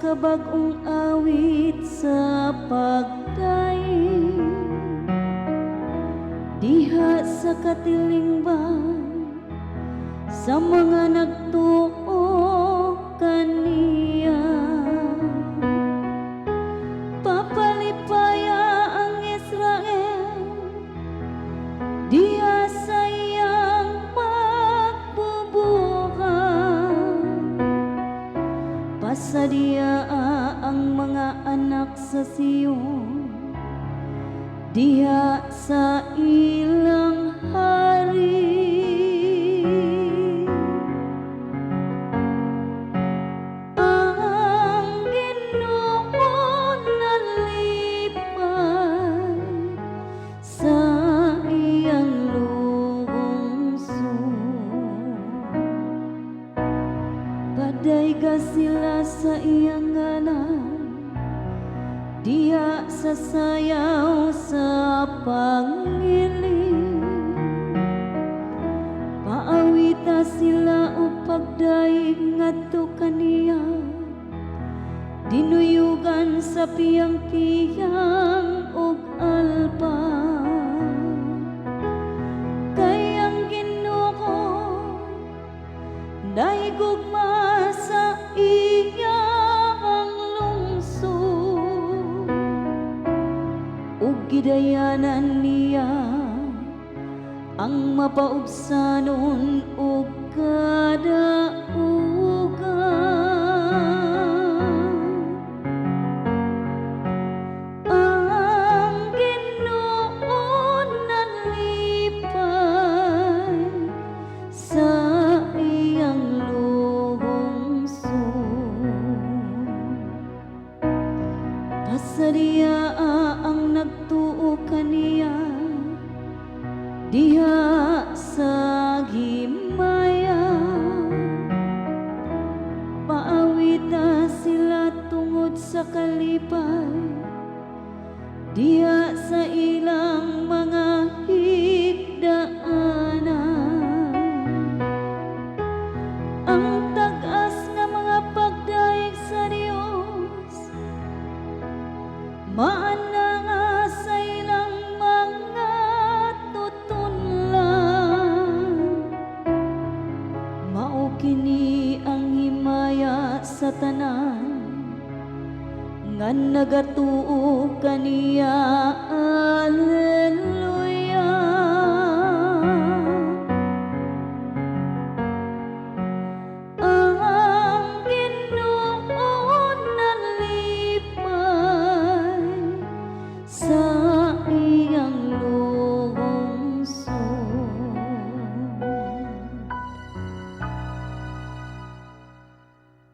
kabag-ong awit sa pagdaing diha sa katilingban sa mga nagtuo kaniya. Papalipaya ang Israel diha sa iyang pagbubuhat. Pasadiya ang mga anak sa Siyon diha sa ilang hari. Ang Ginoo nalipay sa iyang lungsod. Padayga sila sa iyang ngalan diha sa sayaw sa pangiling. Paawita sila upag daig ngadto kaniya, dinuyugan sa piyang-piyang ug alpa. Kay ang Ginoo naigugma sa iyang lungsod, ug gidayanan niya ang mapaubsanon ug kadaugan. Ang Ginoo nalipay sa iyang lungsod. Pasadiya ang nagtuo kaniya diha sa himaya. Paawita sila tungod sa kalipay diha sa ilang mga higdaanan. Ang tag-as nga mga pagdaig sa Dios maana nga sa ilang mga tutunlan. Mao kini ang himaya sa tanan nga nagatuo kaniya